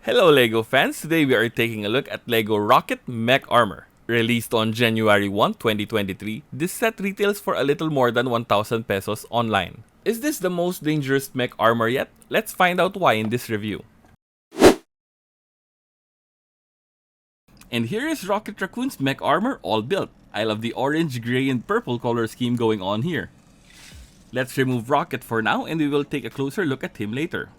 Hello LEGO fans, today we are taking a look at LEGO Rocket Mech Armor. Released on January 1, 2023, this set retails for a little more than 1,000 pesos online. Is this the most dangerous mech armor yet? Let's find out why in this review. And here is Rocket Raccoon's mech armor all built. I love the orange, gray, and purple color scheme going on here. Let's remove Rocket for now and we will take a closer look at him later.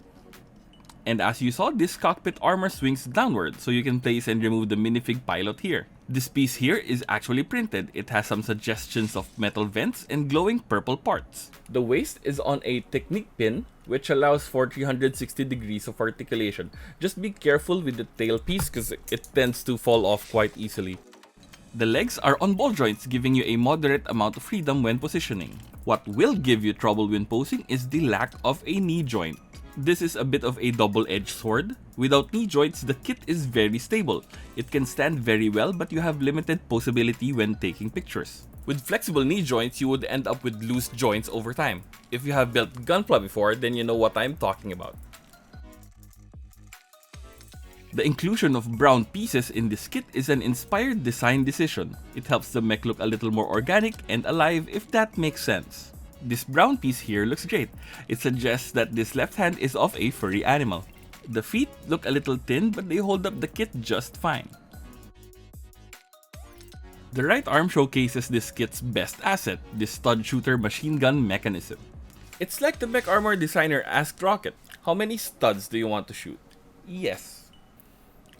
And as you saw, this cockpit armor swings downward, so you can place and remove the minifig pilot here. This piece here is actually printed. It has some suggestions of metal vents and glowing purple parts. The waist is on a technique pin, which allows for 360 degrees of articulation. Just be careful with the tail piece because it tends to fall off quite easily. The legs are on ball joints, giving you a moderate amount of freedom when positioning. What will give you trouble when posing is the lack of a knee joint. This is a bit of a double-edged sword. Without knee joints, the kit is very stable. It can stand very well, but you have limited posability when taking pictures. With flexible knee joints, you would end up with loose joints over time. If you have built Gunpla before, then you know what I'm talking about. The inclusion of brown pieces in this kit is an inspired design decision. It helps the mech look a little more organic and alive, if that makes sense. This brown piece here looks great. It suggests that this left hand is of a furry animal. The feet look a little thin, but they hold up the kit just fine. The right arm showcases this kit's best asset, this stud shooter machine gun mechanism. It's like the mech armor designer asked Rocket, how many studs do you want to shoot? Yes.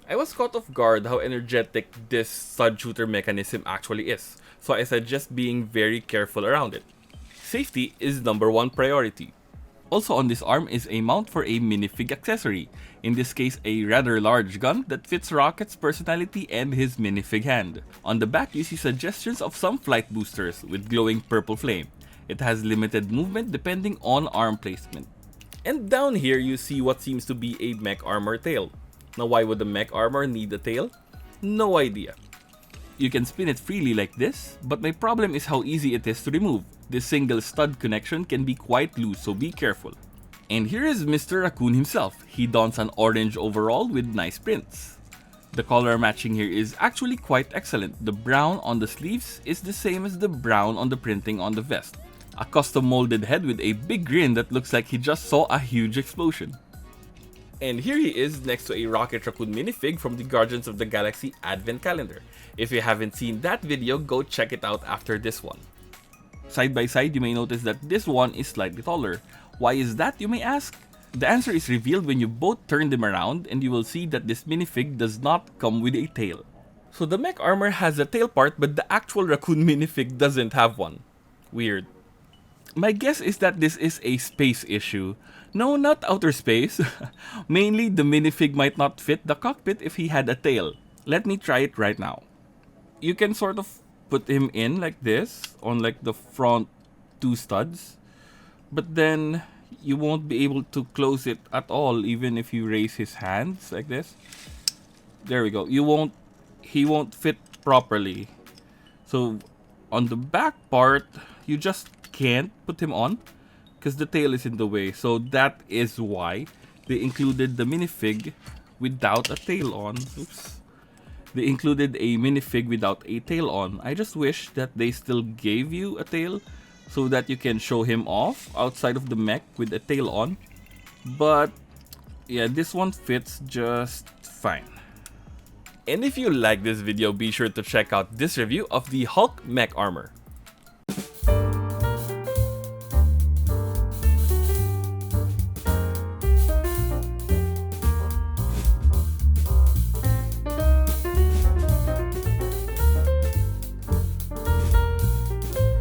I was caught off guard how energetic this stud shooter mechanism actually is, so I suggest being very careful around it. Safety is #1 priority. Also on this arm is a mount for a minifig accessory, in this case a rather large gun that fits Rocket's personality and his minifig hand. On the back you see suggestions of some flight boosters with glowing purple flame. It has limited movement depending on arm placement. And down here you see what seems to be a mech armor tail. Now why would the mech armor need a tail? No idea. You can spin it freely like this, but my problem is how easy it is to remove. This single stud connection can be quite loose, so be careful. And here is Mr. Raccoon himself. He dons an orange overall with nice prints. The color matching here is actually quite excellent. The brown on the sleeves is the same as the brown on the printing on the vest. A custom molded head with a big grin that looks like he just saw a huge explosion. And here he is next to a Rocket Raccoon minifig from the Guardians of the Galaxy Advent Calendar. If you haven't seen that video, go check it out after this one. Side by side, you may notice that this one is slightly taller. Why is that, you may ask? The answer is revealed when you both turn them around and you will see that this minifig does not come with a tail. So the mech armor has a tail part but the actual Raccoon minifig doesn't have one. Weird. My guess is that this is a space issue. No, not outer space. Mainly, the minifig might not fit the cockpit if he had a tail. Let me try it right now. You can sort of put him in like this, on like the front two studs. But then, you won't be able to close it at all, even if you raise his hands like this. There we go. He won't fit properly. So, on the back part, you just can't put him on because the tail is in the way. So that is why they included the minifig without a tail on. Oops. They included a minifig without a tail on. I just wish that they still gave you a tail so that you can show him off outside of the mech with a tail on. But yeah, this one fits just fine. And if you like this video, be sure to check out this review of the Hulk mech armor.